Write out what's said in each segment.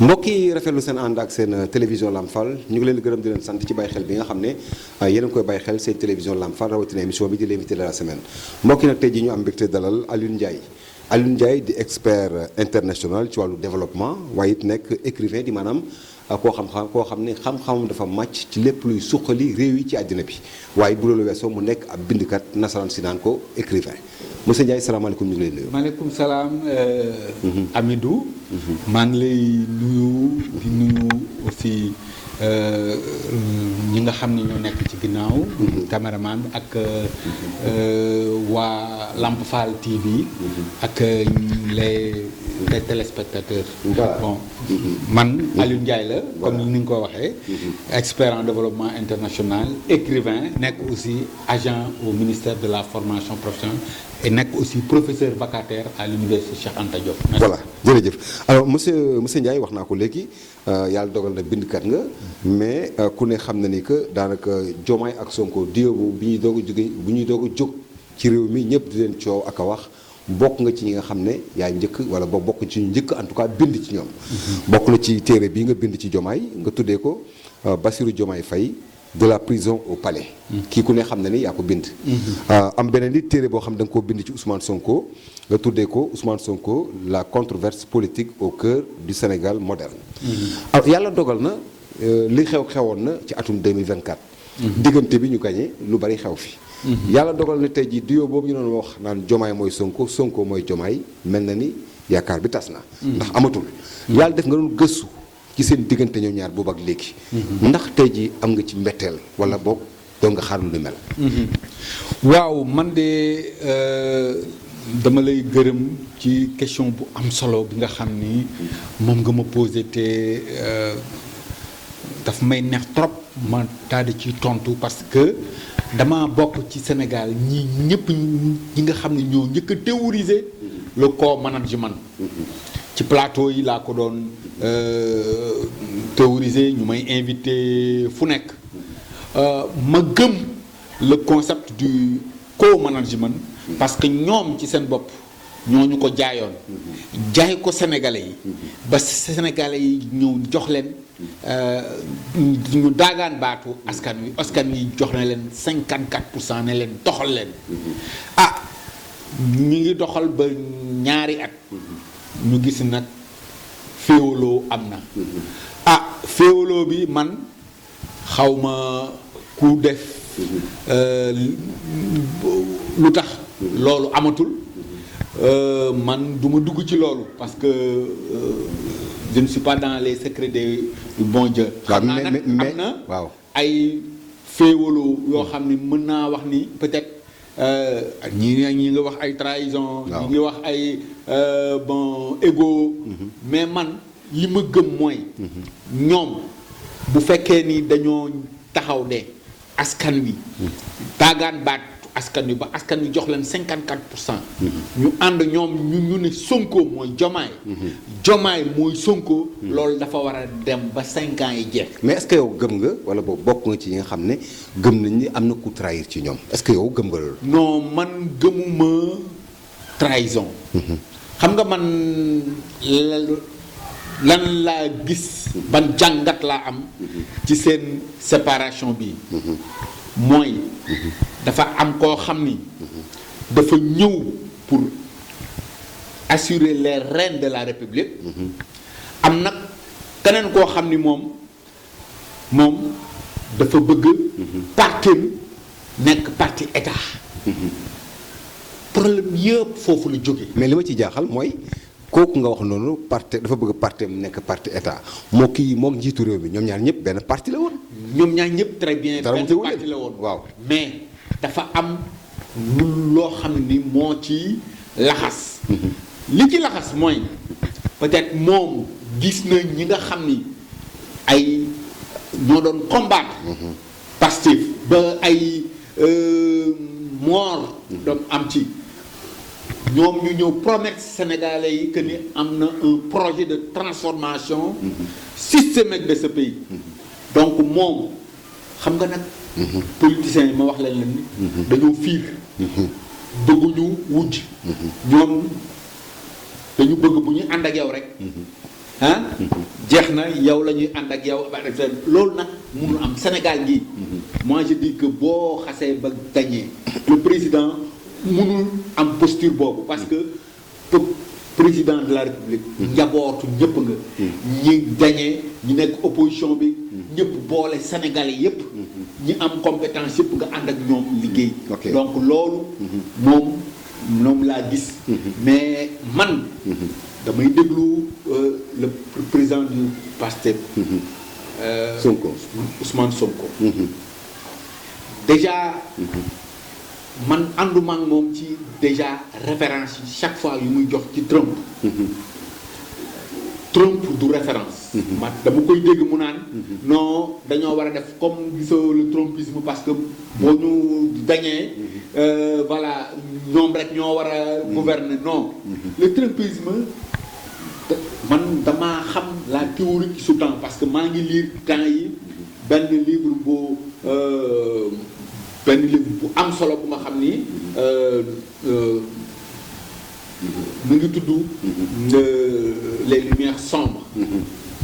mbokk yi rafetlu seen ànd ak seen télévision Lamp Fall ñu ngi leen di gërëm di leen sant ci bàyyi xel bi nga xam ne yéen a ngi koy bàyyi xel seen télévision Lamp Fall rawatina émission bi di l'invité de la semaine mbokk yi nag tey jii ñu am mbégte dalal Alioune Ndiaye Alioune Ndiaye di expert international ci wàllu développement waaye it nekk écrivain di maanaam koo xam ne xam-xamam dafa màcc ci lépp luy suqali réew yi ci àddina bi waaye bu loolu weesoo mu nekk ab bindkat nasaraan si naan ko écrivain monsieur Ndiaye salaamaaleykum ñu ngi lay nuyu. maaleykum salaam Amidou. maa ngi lay nuyu di nuyu aussi ñi nga xam ne ñoo nekk ci ginnaaw. caméraman bi ak waa Lamp Fall TV. ak les téléspectateurs. Voilà. Bon man Alioune Ndiaye la. comme ni nga ko waxee. expert en développement international écrivain nekk aussi agent au ministère de la formation professionnelle. et nekk aussi professeur vacataire à l'université Cheikh Anta Diop. voilà jërëjëf alors monsieur Ndiaye wax naa ko léegi yàlla dogal na bindkat nga mais ku ne xam na ni que daanaka Diomaye ak Sonko diwo boobu bu ñuy doog a jóg ci réew mi ñëpp di leen coow ak a wax bokk nga ci ñi nga xam ne yaa njëkk wala boo bokk ci ñu njëkk en tout cas bind ci ñoom. bokk na ci téere bii nga bind ci Diomaye nga tuddee ko Bassirou Diomaye Faye de la prison au palais. kii ku ne xam na ni yaa ko bind. am beneen nit téere boo xam da nga koo bind ci Ousmane Sonko nga tuddee ko Ousmane Sonko la controverse politique au cœur du Sénégal moderne. alors yàlla dogal na li xewoon na ci atum 2024. diggante bi ñu gagné lu bari xew fi. yàlla dogal na tey jii duo boobu ñu doon wax naan Diomaye mooy Sonko Sonko mooy Diomaye mel na ni yaakaar bi tas na. ndax amatul. yàlla def nga doon gëstu. ci seen diggante ñoom ñaar boobu ak léegi. ndax tey jii am nga ci mbetteel wala boog doon nga xaar lu mel. waaw man de dama lay gërëm ci question bu am solo bi nga xam ni moom nga ma posé te daf may neex trop ma daal di ciy tontu parce que dama bokk ci Sénégal ñëpp ñi nga xam ne ñoo njëkk a théoriser le co-management. ci plateau yi laa ko doon théoriser ñu may invité fu nekk ma gëm le concept du co-management parce que ñoom ci seen bopp ñoo ñu ko jaayoon jaay ko sénégalais yi ba sénégalais yi ñëw jox leen ñu daagaan baatu askan wi jox na leen 54% ne leen doxal leen ñu ngi doxal ba ñaari at ñu gis nag féewaloo am na féewaloo bi man xawma ku def lu tax loolu amatul man du ma dugg ci loolu parce que je ne suis pas dans les secrets du bon Dieu. xam naa nag am na waaw ay féewaloo yoo xam ni mën naa wax ni peut-être ñi nga wax ay trahison ñi ngi wax ay bon ego mais man li ma gëm mooy ñoom bu fekkee ni dañoo taxaw de askan wi taagaan baat askan wi ba askan wi jox leen 54%. ñu ànd ñoom ñu ne Sonko mooy Diomaye mooy Sonko. loolu dafa war a dem ba 5 ans yi jeex. mais est-ce que yow gëm nga wala boobu bokk nga ci ñi nga xam ne gëm nañ ni am na ku trahir ci ñoom est-ce que yow gëm nga loolu. non man gëmuma trahison. xam nga man lan laa gis ban jàngat laa am ci seen séparation bi mooy dafa am koo xam ni dafa ñëw pour assurer les rênes de la République am nag keneen koo xam ni moom dafa bëgg partim nekk parti état problème yëpp foofu la jóge mais li ma ci jaaxal mooy kooku nga wax noonu parti dafa bëgg parti mu nekk parti état moo kii moom njiitu réew mi ñoom ñaar ñëpp benn parti la woon. ñoom ñaar ñëpp très bien benn parti la woon waaw mais dafa am loo xam ni moo ci laxas li ci laxas mooy peut-être moom gis na ñi nga xam ni ay ñoo doon combattre Pastef ba ay mort doon am ci ñoom ñu ñëw promettre Sénégalais yi que ni am na un projet de transformation systémique de ce pays. Donc moom xam nga nag. politiciens yi ma wax leen ni. dañoo fiir. bëgguñu wujj. ñoom dañu bëgg bu ñu ànd ak yow rek. jeex na yow la ñuy ànd ak yow loolu nag mënul am Sénégal gi. moi je dis que boo xasee ba gagné le président mënul am posture boobu parce que président de la République. njabootu ñëpp nga. ñi gagné ñi nekk opposition bi. ñëpp boole Sénégalais yëpp. ñi am compétence yëpp nga ànd ak ñoom liggéey. donc loolu. moom laa gis. mais man. damay déglu le président du PASTEF. Sonko Ousmane Sonko. déjà. man ànduma ak moom ci déjà référence yi chaque fois yu muy jox ci Trump. Trump du référence. man dama koy dégg mu naan. non dañoo war a def comme gisoo le trumpisme parce que boo ñu gañee voilà ñoom rek ñoo war a gouverner non. le trumpisme man damaa xam la théorie qui sous-tend parce que maa ngi lire temps yi benn livre bu am solo bu ma xam ni mu ngi tudd les lumières sombres.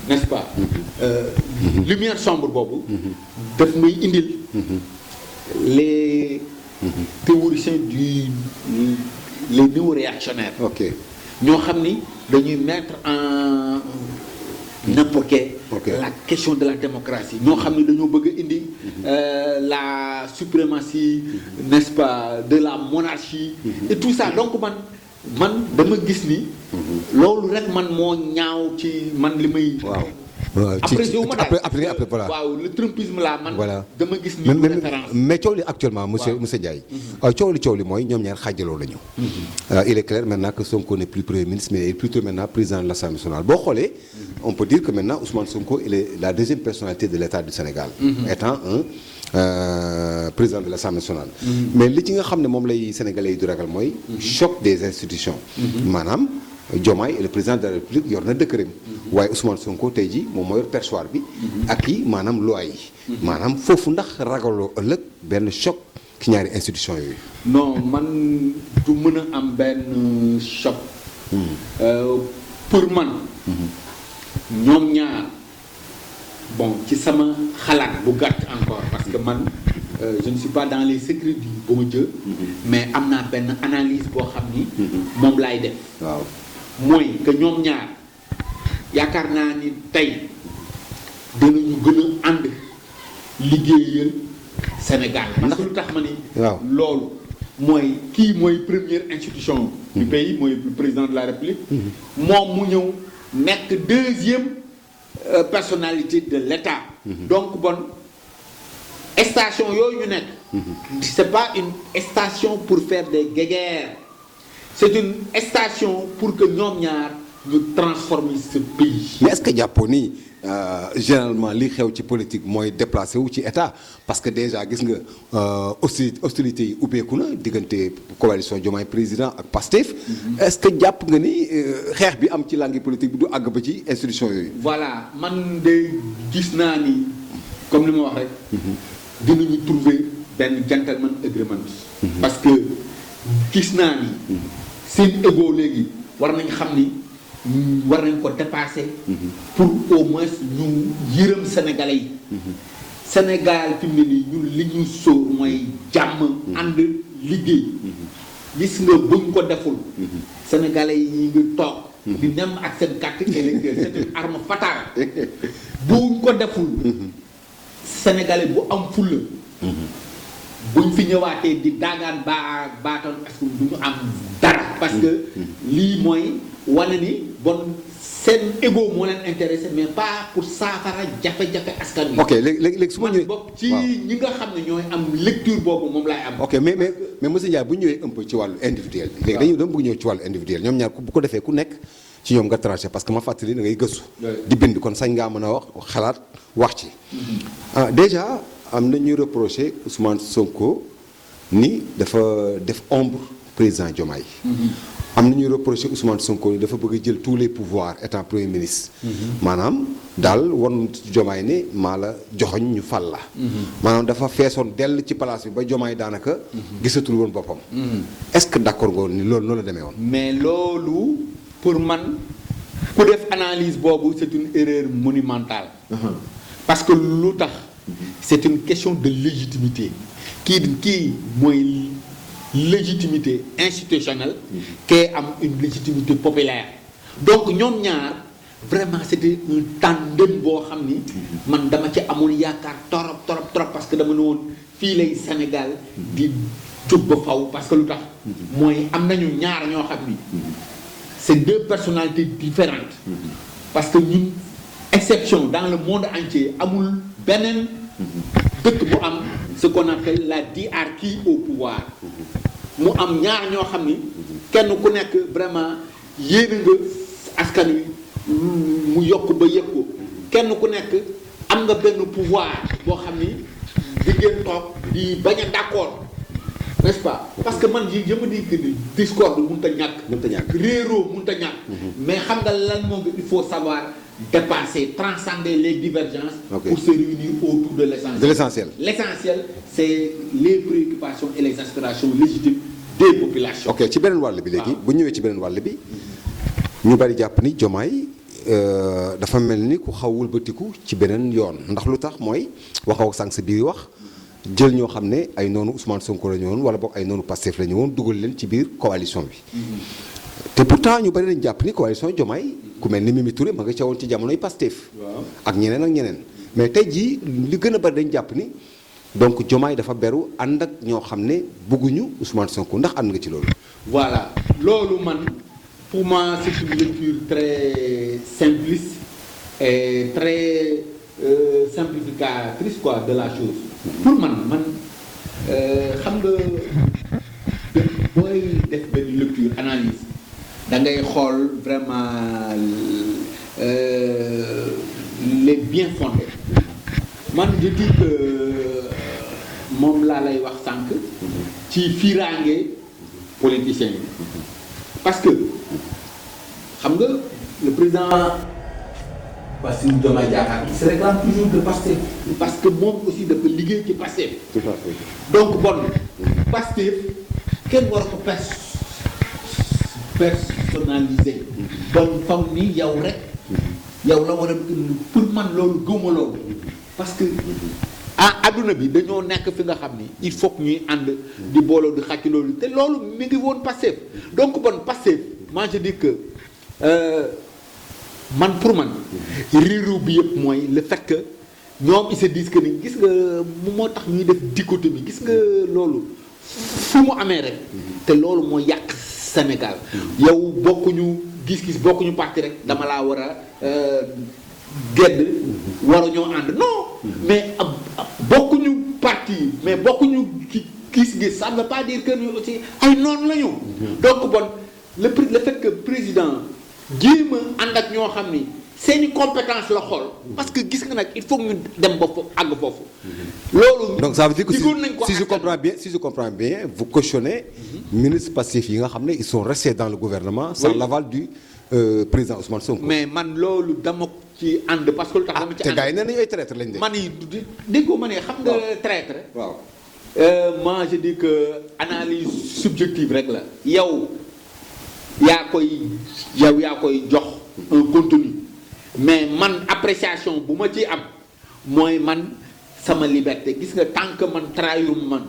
n'est-ce pas. lumière sombre boobu. daf may indil. les théoriciens les néo-réactionnaires. ok ñoo xam ni dañuy mettre en appliquer la question de la démocratie ñoo xam ne dañoo bëgg a indi la suprématie n'est-ce pas de la monarchie et tout ça donc man dama gis ni loolu rek man moo ñaaw ci man li may après voilà waaw le trumpisme là man voilà dama gis ni référence mais coow li actuellement monsieur Ndiaye coow li mooy ñoom ñaar xaajaloo la ñu il est clair maintenant que Sonko n'est plus premier ministre mais il est plutôt maintenant président de l'Assemblée nationale boo xoolee on peut dire que maintenant Ousmane Sonko il est la deuxième personnalité de l'État du Sénégal étant un président de l'Assemblée nationale mais li ci nga xam ne moom lay sénégalais yi du ragal mooy choc des institutions maanaam Diomaye le président de la République yor na décret waaye Ousmane Sonko tey ji moom moo yor perchoir bi ak yi maanaam loi yi maanaam foofu ndax ragaloo ëllëg benn choc ci ñaari institution yooyu non man du mën a am benn choc pour man ñoom ñaar bon ci sama xalaat bu gàtt encore parce que man je ne suis pas dans les secrets du bon Dieu mais am naa benn analyse boo xam ni moom laay def waaw mooy que ñoom ñaar yaakaar naa ni tey dinañu gën a ànd liggéeyal Sénégal parce que lu tax ma ni loolu mooy kii mooy première institution du pays mooy le président de la République moom mu ñëw nekk deuxième personnalité de l'État donc bon station yooyu ñu nekk c'est pas une station pour faire des guéguerres c'est une station pour que ñoom ñaar ñu transformer ce pays. mais est-ce que jàppoo ni généralement li xew ci politique mooy déplacé wu ci état parce que déjà gis nga hostilité yi ubbeeku na diggante coalition Diomaye président ak Pastef. est-ce que jàpp nga ni xeex bi am ci langue politique bi du àgg ba ci institution yooyu. voilà man de gis naa ni comme li ma wax rek. dinañu trouver benn gentleman agreement. parce que gis naa ni. seen ego léegi war nañ xam ni war nañ ko dépasser. pour au moins ñu yërëm sénégalais yi. Sénégal fi mu ne nii ñun li ñu sóor mooy jàmm. ànd liggéey. gis nga buñ ko deful. sénégalais yi ngi toog. di nem ak seen carte électeur c'est une arme fatale. buñ ko deful. sénégalais bu am fulla. buñ fi ñëwaatee di daagaan baatal parce que du ñu am dara. parce que lii mooy wane ni bon seen ego moo leen intéressé mais pas pour saafara jafe-jafe askan wi. ok léegi su ma ñëwee bopp ci ñi nga xam ne ñooy am lecture boobu moom laay am. ok mais monsieur Ndiaye bu ñu ñëwee un peu ci wàllu individuel bi. léegi dañu doon bëgg ñëw ci wàllu individuel ñoom ñaar bu ko defee ku nekk ci ñoom nga tranché parce que ma fàttali da ngay gëstu. di bind kon sañ ngaa mën a wax xalaat wax ci. déjà. am na ñuy reproché Ousmane Sonko ni dafa def ombre président Diomaye am na ñuy reproché Ousmane Sonko ni dafa bëgg a jël tous les pouvoirs étant premier ministre. maanaam daal won Diomaye ne maa la joxoñ ñu fal la. maanaam dafa feesoon dell ci place bi ba Diomaye daanaka. gisatul woon boppam. est-ce que d'accord nga ni loolu noonu la demee woon. mais loolu pour man ku def analyse boobu c'est une erreur monumentale. parce que lu tax c'est une question de légitimité kii mooy. légitimité institutionnelle kee am une légitimité populaire donc ñoom ñaar vraiment c'était un tandem boo xam ni man dama ci amoon yaakaar trop parce que dama ne woon fii lay Sénégal di jub ba faw parce que lu tax mooy am nañu ñaar ñoo xam ni c'est deux personnalités différentes parce que ñun exception dans le monde entier amul beneen dëkk bu am ce qu'on appelle la diarchie au pouvoir mu am ñaar ñoo xam ni kenn ku nekk vraiment yéene nga askan wi mu yokk ba yëg ko kenn ku nekk am nga benn pouvoir boo xam ni di ngeen toog di bañ a d'accord n'est-ce pas parce que man je me dis que ni discorde mënut a ñàkk réeroo mënut a ñàkk mais xam nga lan moom il faut savoir dépasser, transcender les divergences pour se réunir autour de l'essentiel. L'essentiel, c'est les préoccupations et les aspirations légitimes des populations. ok ci beneen wàll bi léegi bu ñëwee ci beneen wàll bi ñu bari jàpp ni Diomaye dafa mel ni ku xaw wëlbatiku ci beneen yoon ndax lu tax mooy waxaw sànq sa biir wax jël ñoo xam ne ay noonu Ousmane Sonko la ñu woon wala boog ay noonu Pastef la ñu woon dugal leen ci biir coalition bi. te pourtant ñu bari dañ jàpp ni coalition Diomaye ku mel ni Mimi Touré ma nga ca woon ci jamonoy Pastef ak ñeneen mais tey jii li gën a bari dañ jàpp ni donc Diomaye dafa beru ànd ak ñoo xam ne bëgguñu Ousmane Sonko ndax ànd nga ci loolu. voilà loolu man pour moi c'est une lecture très simpliste et très simplificatrice quoi de la chose. pour man xam nga booy def benn lecture analyse. da ngay xool vraiment les bien fondés man je dis que moom laa lay wax sànq ci fiiraange politiciens yi parce que xam nga le président Bassirou Diomaye Diakhar il se réclame toujours de Pastef parce que moom aussi dafa liggéey ci Pastef. tout à fait donc bon Pastef kenn war ko personnalisé bon faw ni yow rek yow la war a pour man loolu gëwma loolu parce que adduna bi dañoo nekk fi nga xam ni il faut que ñuy ànd di booloo di xàcc loolu te loolu mi ngi woon Pastef donc bon Pastef moi je dis que man pour man riiru bi yëpp mooy le fait que ñoom ils se disent que ni gis nga moo tax ñuy def dichotomie gis nga loolu fu mu amee rek te loolu moo yàq Sénégal yow bokkuñu gis-gis bokkuñu parti rek dama laa war a gedd waruñoo ànd non mais bokkuñu parti mais bokkuñu gis-gis ça ne veut pas dire que ñu aussi ay noonu la ñu donc bon le fait que président jéem a ànd ak ñoo xam ni seeni compétence la xool parce que gis nga nag il faut ñu dem ba foofu àgg foofu loolu donc ça veut dire que si je comprends bien vous cautionnez ministre passif yi nga xam ne ils sont restés dans le gouvernement sans l'aval du président Ousmane Sonko. mais man loolu dama ci ànd parce que lu tax dama ci ànd te gars yi nee nañu ay traître lañ de. man yi déggoo ma ne xam nga traître. waaw moi je dis que analyse subjective rek la yow yaa koy jox un contenu mais man appréciation bu ma ci am mooy man sama liberté gis nga tant que man trahiruma man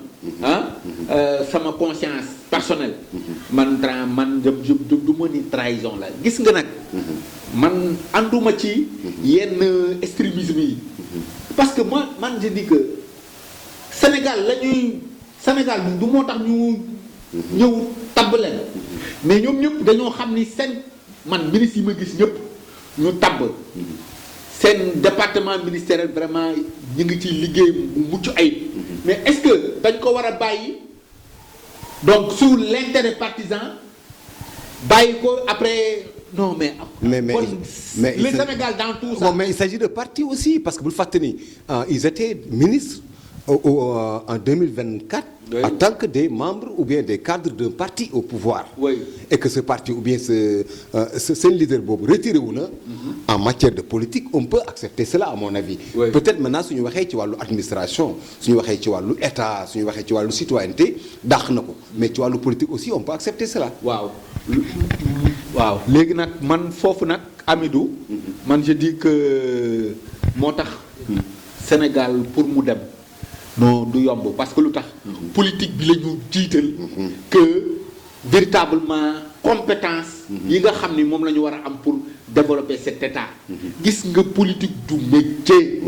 sama conscience personnelle man du ma ni trahison la gis nga nag man ànduma ci yenn extrémisme yi parce que man je dis que Sénégal du moo tax ñu ñëw tabb leen mais ñoom ñëpp dañoo xam ni seen man ministre yi ma gis ñëpp ñu tabb seen département ministériel vraiment ñu ngi ci liggéey bu mucc ayib mais est-ce que dañ ko war a bàyyi donc sous l'intérêt partisan bàyyi ko après non mais le Sénégal dans tout ça. mais il s'agit de parti aussi parce que bul fàtte ni ils étaient ministres en 2024 Oui. en tant que des membres ou bien des cadres d'un parti au pouvoir. Oui. Et que ce parti ou bien ce leader boobu retiré wu na en matière de politique, on peut accepter cela à mon avis. Oui. Peut-être maintenant suñu waxee ci wàllu administration suñu waxee ci wàllu état suñu waxee ci wàllu citoyenneté dàq na ko mais ci wàllu politique aussi on peut accepter cela. waaw waaw léegi nag man foofu nag Amidou man je dis que moo tax Sénégal pour mu dem non du yomb parce que lu tax politique bi la ñu jiital que véritablement compétence yi nga xam ni moom la ñu war a am pour développer cet état gis nga politique du métier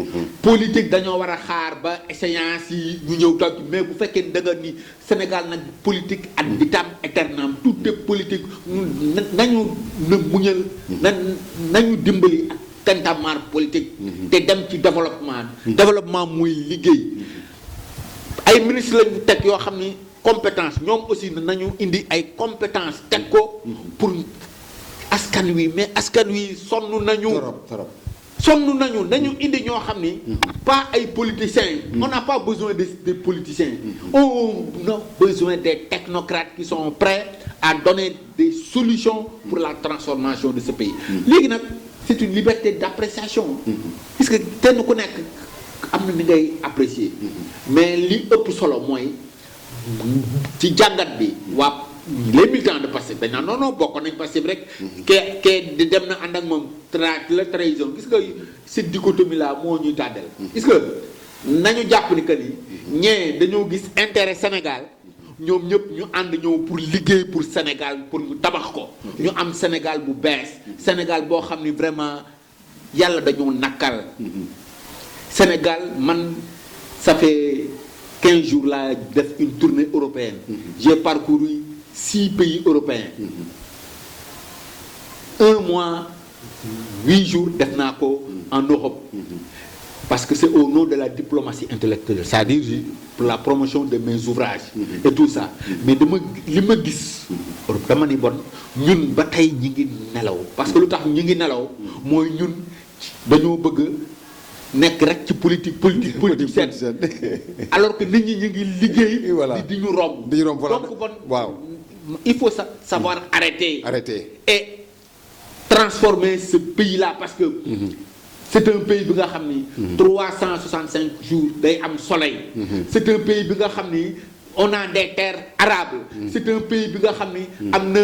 politique dañoo war a xaar ba échéance yi ñu ñëw taw mais bu fekkee da nga ni Sénégal nag politique ad vitam aeternam tout est politique nañu na muñal nañu dimbali ak tentamar politique te dem ci développement muy liggéey ay ministre lañu teg yoo xam ni compétence ñoom aussi nañu indi ay compétence teg ko pour askan wi mais askan wi sonn nañu sonn nañu indi ñoo xam ni pas ay politiciens on n'a pas besoin des politiciens on a besoin des technocrates qui sont prêts à donner des solutions pour la transformation de ce pays léegi nag c'est une liberté d'appréciation puisque kenn ku nekk am na ni ngay apprécier mais li ëpp solo mooy ci jàngat bi waa les militants de Pastef dañ naan non bokk nañ Pastef rek kee dem na ànd ak moom la trahison gis nga cette dichotomie là moo ñuy tàddeel gis nga nañu jàpp ni que ni ñee dañoo gis intérêt Sénégal ñoom ñëpp ñu ànd ñëw pour liggéey pour Sénégal pour ñu tabax ko ñu am Sénégal bu bees Sénégal boo xam ni vraiment yàlla dañoo nakkal Sénégal man ça fait 15 jours là def une tournée européenne j'ai parcouru 6 pays européens 1 mois 8 jours def naa ko en Europe parce que c'est au nom de la diplomatie intellectuelle c'est-à-dire pour la promotion de mes ouvrages et tout ça mais li ma gis Europe dama ni bon ñun ba tey ñi ngi nelaw parce que lu tax ñi ngi nelaw mooy ñun dañoo bëgg nekk rek ci politique seen alors que nit ñi ñu ngi liggéey voilà di ñu romb donc bon waaw il faut savoir arrêter et transformer ce pays là parce que c'est un pays bi nga xam ni 365 jours day am soleil c'est un pays bi nga xam ni on a des terres arables c'est un pays bi nga xam ni am na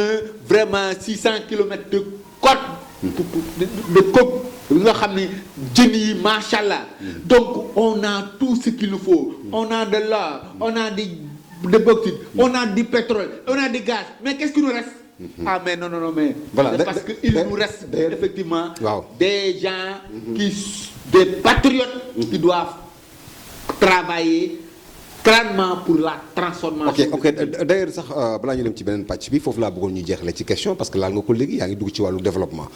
vraiment 600 kilomètres de côte de côte bi nga xam ni jën yi macha allah donc on a tout ce qu'il nous faut on a de l'or on a de bauxite on a du pétrole on a du gaz mais qu'est-ce qui nous reste ah mais non mais voilà parce que il nous reste effectivement waaw des gens des patriotes qui doivent travailler clairement pour la transformation. ok d'ailleurs sax balaa ñu dem ci beneen pàcc bi foofu laa bëggoon ñu jeexale ci question parce que laal nga ko léegi yaa ngi dugg ci wàllu développement.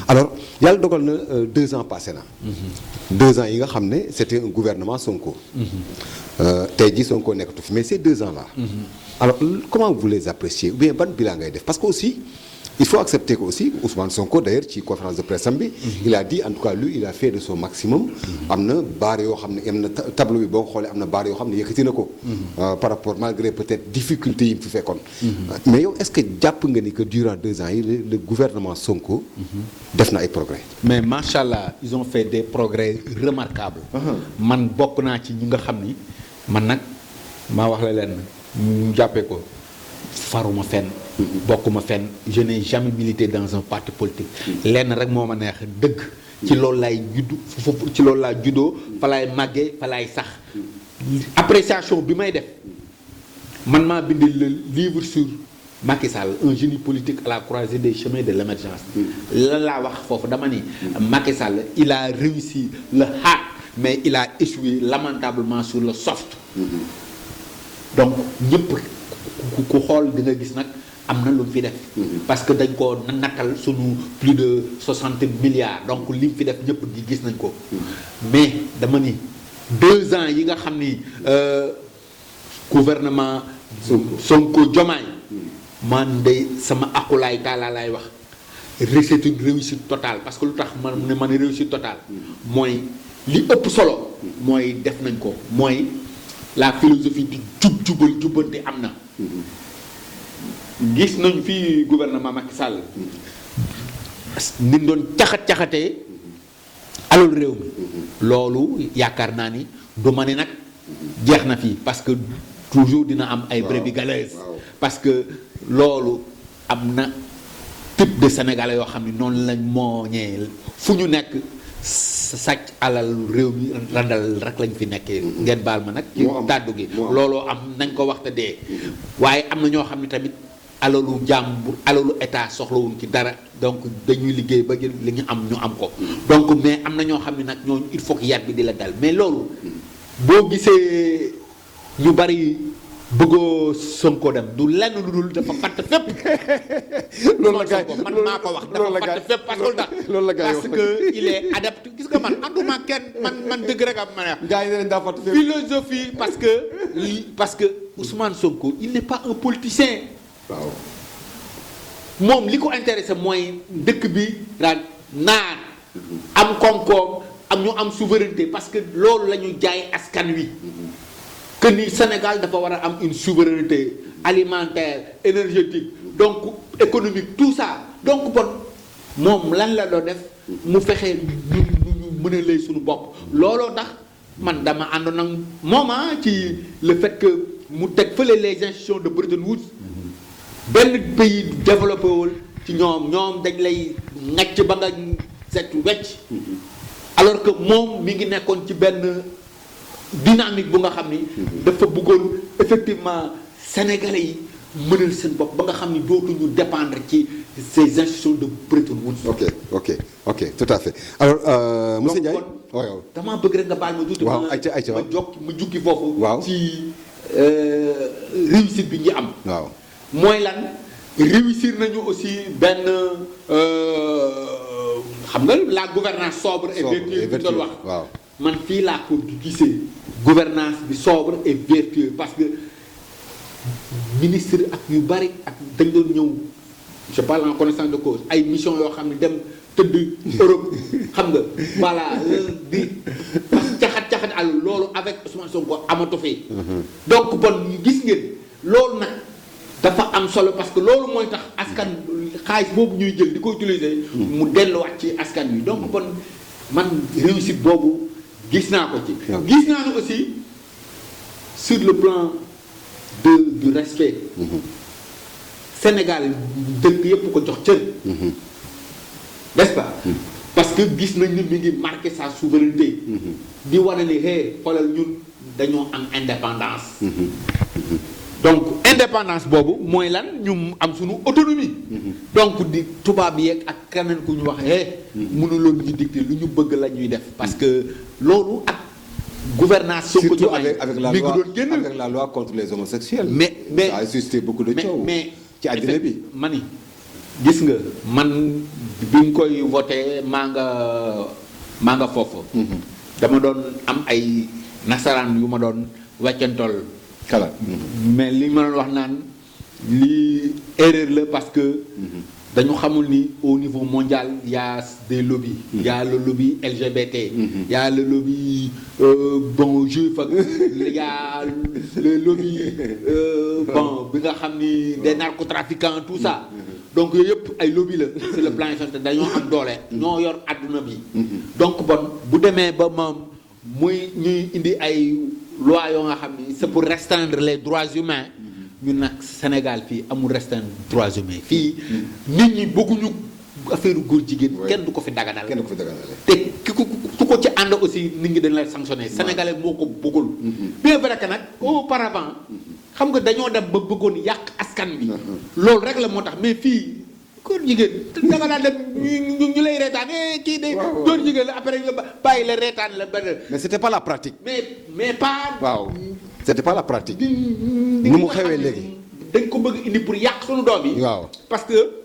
alors yàlla dogal na 2 ans passé na. 2 ans yi nga xam ne c'était un gouvernement Sonko. tey jii Sonko nekkatu fi mais ces 2 ans là. alors comment vous les appréciez ou bien ban bilan ngay def parce que aussi il faut accepter que aussi Ousmane Sonko d'ailleurs ci conférence de presse am bi il a dit en tout cas lui il a fait de son maximum am na baar yoo xam ne am na tableau bi boo xoolee am na baar yoo xam ne yëkkati na ko par rapport malgré peut-être difficultés yi mu fi fekkoon mais yow est-ce que jàpp nga ni que durant 2 ans yi le gouvernement Sonko def na ay progrès mais machallah ils ont fait des progrès remarquables man bokk naa ci ñi nga xam ni man nag maa wax la leen ñu jàppee ko faruma fenn bokkuma fenn je n'ai jamais milité dans un parti politique lenn rek moo ma neex dëgg ci loolu laay juddu foofu ci loolu laa juddoo fa laay màggee fa laay sax appréciation bi may def man maa bind le livre sur Macky Sall un génie politique à la croisée des chemins de l'émergence lan laa wax foofu dama ni Macky Sall il a réussi le hard mais il a échoué lamentablement sur le soft donc ñëpp ku xool di nga gis nag am na lu mu fi def parce que dañ ko nattal sunu plus de 60 milliards donc li mu fi def ñëpp di gis nañ ko mais dama ni 2 ans yi nga xam ni gouvernement Sonko Diomaye man de sama akulaay taala laay wax c'est une réussite totale parce que lu tax man réussite totale mooy li ëpp solo mooy def nañ ko mooy la philosophie di jubal jubbante am na. gis nañu fi gouvernement Macky Sall. ni ñu doon caxatee alal réew mi. loolu yaakaar naa ni du ma ne nag jeex na fii parce que toujours dina am ay brebis galeuses. parce que loolu am na type de sénégalais yoo xam ne noonu lañ mooñee fu ñu nekk sàcc alal réew mi randal rek lañ fi nekkee. ngeen baal ma nag. ci kàddu gi looloo am nañ ko waxta dee. waaye am na ñoo xam ne tamit alalu jàmbur alalu état soxlawuñ ci dara donc dañuy liggéey ba jël li ñu am ko. donc mais am na ñoo xam ne nag ñooñu il faut que yar bi di la dal mais loolu boo gisee ñu bari bëggoo Sonko dem du lenn lu dul dafa fatt fépp. loolu la gars man maa ko wax dafa fatt fépp parce que il est adapté gis nga man ànduma kenn man dëgg rek am ma ne. gars yi dañ daa fatt fépp. philosophie parce que Ousmane Sonko il n'est pas un politicien. waaw moom li ko intéressé mooy dëkk bi daan naan am koom-koom am ñu am souveraineté parce que loolu la ñu jaay askan wi. que ni Sénégal dafa war a am une souveraineté alimentaire énergétique donc économique tout ça donc bon moom lan la doon def mu fexe ñu mën a lay suñu bopp looloo tax man dama àndoon ak moom ci le fait que mu teg fële les institutions de Bretton Woods benn pays développé wul ci ñoom dañ lay ŋàcc ba nga set wecc alors que moom mi ngi nekkoon ci benn dynamique bu nga xam ni dafa bëggoon effectivement sénégalais yi mënal seen bopp ba nga xam ni dootuñu dépendre ci ces institutions de Bretton Woods. ok tout à fait alors monsieur Ndiaye. waaw damaa bëgg rek nga baal ma tuuti. waaw ayca ma jukki foofu. waaw ci réussite bi ñu am. waaw mooy lan réussir nañu aussi benn xam nga la gouvernance sobre et vertueuse bi doon wax. waaw man fii laa ko gisee gouvernance bi sobre et vertueuse parce que ministre ak yu bari ak dañ doon ñëw je parle en connaissance de cause ay mission yoo xam ne dem tëdd Europe xam nga voilà di parce que caxat àll loolu avec Ousmane Sonko amatu fi. donc bon gis ngeen loolu nag dafa am solo parce que loolu mooy tax askan xaalis boobu ñuy jël di ko utiliser. mu delluwaat ci askan wi donc bon man réussite boobu. gis naa ko ci. gis naa ne aussi sur le plan du respect. Sénégal dëkk yëpp ko jox cër. n'est-ce pas. parce que gis nañ ni mi ngi marqué sa souveraineté. di wane ni xoolal ñun dañoo am indépendance. donc indépendance boobu mooy lan ñu am suñu autonomie. donc di tubaab yeeg ak keneen ku ñu wax mënuloon ñu dicter lu ñu bëgg la ñuy def parce que loolu ak gouvernance soo ko surtout avec la loi contre les homosexuels. mais ça a suscité beaucoup de coow. mais ci àddina bi mani gis nga man bi ñu koy voté maa nga foofu. dama doon am ay nasaraan yu ma doon wàccantool kala mais li ma doon wax naan lii erreur la parce que dañu xamul ni au niveau mondial il y a des lobbies. Il y a le lobby LGBT. Il y a le lobby juif ak il y a le lobby bi nga xam ni des narcotrafiquants tout ça. donc yooyu yëpp ay lobby la sur le plan international dañoo am doole. ñoo yor adduna bi. donc bon bu demee ba moom muy ñuy indi ay loi yoo nga xam ni c'est pour restreindre les droits humains. ñun nag Sénégal fii amul restreindre droits humains fii nit ñi bëgguñu affaire góor jigéen kenn du ko fi daganal te ku ko ci ànd aussi nit ñi dañ lay sanctionner sénégalais moo ko bëggul bien vrai que nag auparavant xam nga dañoo dem ba bëggoon yàq askan bi loolu rek la moo tax mais fii góor jigéen da nga daan dem ñu lay reetaan kii de góor jigéen la après nga bàyyi la reetaan la benn mais c'était pas la pratique mais pas waaw c'était pas la pratique ni mu xewee léegi dañ ko bëgg indi pour yàq suñu doom yi. waaw parce que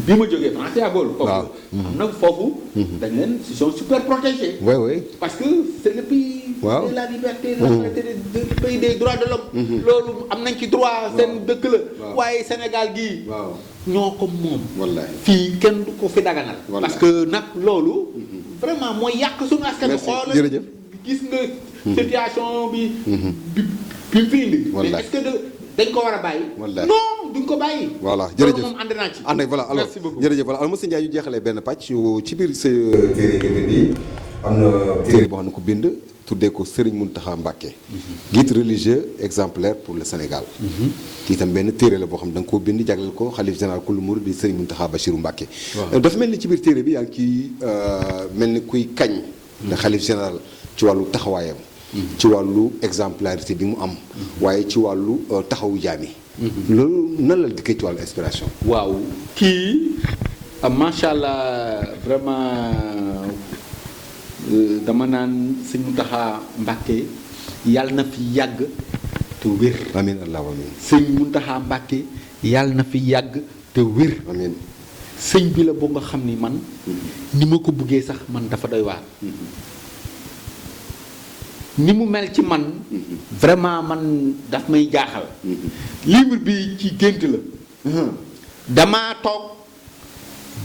bi ma jógee France à Gaulle. waaw am na foofu. dañ leen ils sont super protégés. oui parce que c'est le pays. waaw de la liberté le pays des droits de l'homme loolu am nañ ci droit seen dëkk la. waaye Sénégal gii. waaw ñoo ko moom. wallaahi fii kenn du ko fi daganal. parce que nag loolu. vraiment mooy yàq suñu askan. merci xoolal jërëjëf gis nga situation bi bi mu fi indi. mais est-ce que dañ ko war a bàyyi. non duñ ko bàyyi. voilà jërëjëf moom ànd naa ci. ànd ak voilà alors merci beaucoup jërëjëf voilà alors monsieur Ndiaye ñu jeexalee benn pàcc ci biir sa téere bi am na téere boo xam ne ko bind tuddee ko Serigne Mountakha Mbacké. guide religieux exemplaire pour le Sénégal. kii itam benn téere la boo xam ne da nga koo bind jagleel ko xalif général kullu murid di Serigne Mountakha Bachirou Mbacké. dafa mel ni ci biir téere bi yaa ngi ciy mel ni kuy kañ. na xalif général ci wàllu taxawaayam. ci wàllu exemplarité bi mu am. waaye ci wàllu taxawu jaam yi. loolu nan la dikkee ci wàllu inspiration. waaw kii macha allah vraiment dama naan sëñ Mountakha Mbacké yàlla na fi yàgg te wér. amiin allahumma amiin. sëñ Mountakha Mbacké yàlla na fi yàgg te wér. amiin. sëñ bi la boo nga xam ni man. ni ma ko bëggee sax man dafa doy waar. ni mu mel ci man. vraiment man daf may jaaxal. livre bi ci gént la. damaa toog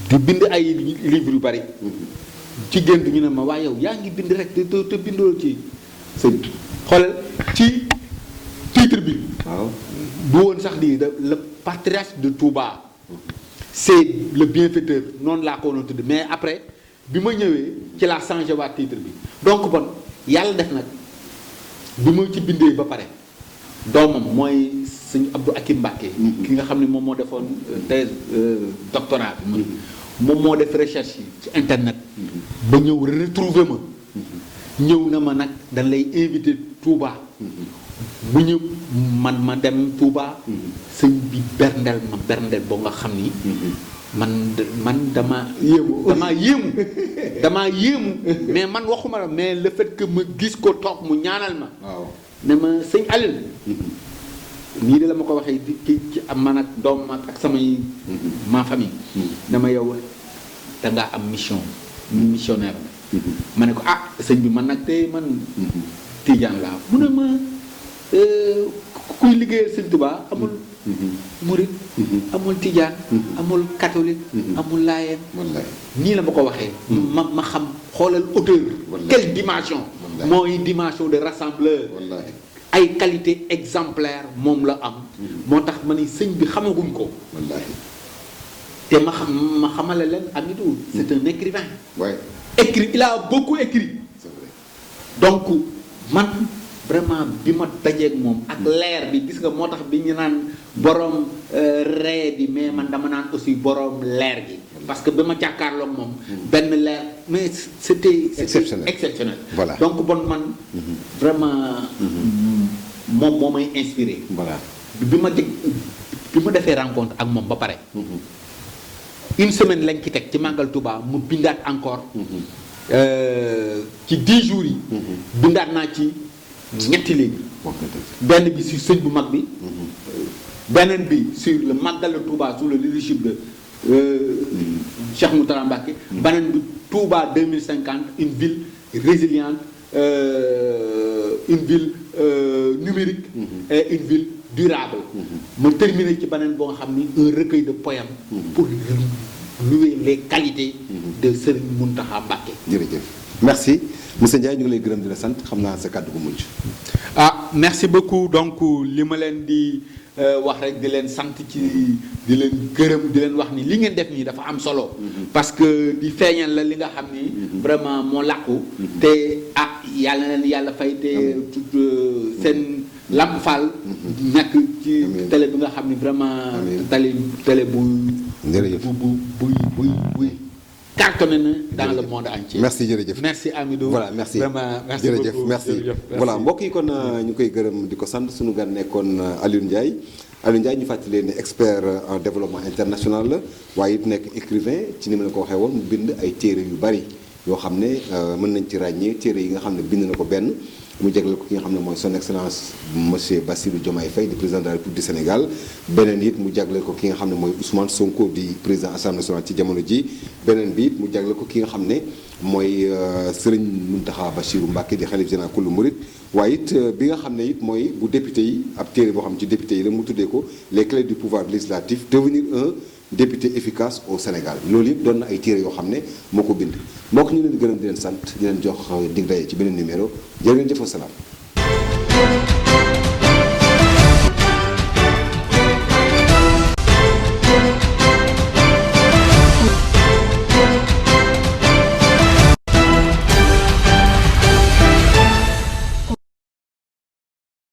di bind ay livre yu bari. ci gént ñu ne ma waaye yow yaa ngi bind rek te bindoo ci sëñ xoolal ci titre bi. waaw du woon sax lii le patriarche de Touba. c'est le bienfaiteur noonu laa ko woon tudd mais après bi ma ñëwee ci laa changé waat titre bi donc bon yàlla def nag bi ma ci bindee ba pare doomam mooy sëñ Abdou Akim Mbacké ki nga xam ne moom moo defoon thèse doctorat bi moom moo def recherche yi ci internet ba ñëw retrouver ma ñëw na ma nag dañ lay invité Touba bu ñu ma dem Touba sëñ bi berndel ma berndel boo nga xam ni man damaa yéemu mais man waxuma la mais le fait que ma gis ko toog mu ñaanal ma waaw ne ma sëñ Alioune nii de la ma ko waxee ci am man ak doom ak samay ma famille ne ma yow dangaa am missionnaire ma ne ko sëñ bi man nag tey man Tijaan laa mu ne ma kuy liggéeyal sëñ Tuubaa amul murit amul tijaan amul catholique amul laayeen nii la ma ko waxee ma xam xoolal auteur quelle dimension mooy dimension de rassembleur ay qualité exemplaire moom la am moo tax ma ni sëñ bi xamaguñ ko te ma xamale leen amitu c'est un écrivain écrit il a beaucoup écrit donc man vraiment bi ma dajeeg moom ak leer bi gis nga moo tax bi ñu naan borom ree bi mais man dama naan aussi borom leer gi parce que ba ma jàkkaarloog moom benn leer mais c'était exceptionnel voilà donc bon man vraiment moom moo may inspiré voilà bi ma defee rencontre ak moom ba pare une semaine lañ ci teg ci Màggal Touba mu bindaat encore ci 10 jours yi bindaat naa ci ñetti léegi benn bi sur sëñ bu mag bi beneen bi sur le Màggal de Touba sous le leadership de Cheikh Mountakha Mbacké beneen bi Touba 2050 une ville résiliente une ville numérique et une ville durable ma terminer ci beneen boo nga xam ni un recueil de poèmes pour louer les qualités de Serigne Mountakha Mbacké. jërëjëf merci monsieur Ndiaye ñu ngi lay gërëm di la sant xam naa sa kàddu gu mujj. merci beaucoup donc li ma leen di wax rek di leen sant ci di leen gërëm di leen wax ni li ngeen def nii dafa am solo. parce que di feeñal la li nga xam ni. vraiment moo làqu. te yàlla na leen yàlla fay te seen Lamp Fall. nekk ci télé bi nga xam ni vraiment. télé bu. jërëjëf buy cartonné na dans le monde entier. merci jërëjëf merci Amidou. voilà merci vraiment merci jërëjëf beaucoup merci jërëjëf, voilà mbokk yi kon ñu koy gërëm di ko sant suñu gan nekkoon Alioune Ndiaye ñu fàttali leen ne expert en développement international la waaye it nekk écrivain ci ni ma la ko waxee woon mu bind ay téere yu bari yoo xam ne mën nañ ci ràññee téere yi nga xam ne bind na ko benn mu jagleel ko ki nga xam ne mooy son excellence monsieur Bassirou Diomaye Faye di président de la République du Sénégal beneen it mu jagleel ko ki nga xam ne mooy Ousmane Sonko di président Assemblée nationale ci jamono ji beneen bi it mu jagleel ko ki nga xam ne mooy Serigne Mountakha Bachirou Mbacké di xalif général kullu murid waaye it bi nga xam ne it mooy bu député yi ab téere boo xam ci député yi la mu tuddee ko les clés du pouvoir législatif devenir un député efficace au Sénégal loolu yëpp doon na ay téere yoo xam ne moo ko bind mbokk ñu leen di gërëm di leen sant di leen jox dig daye ci beneen numéro jërë ngeen jëf wa salaam.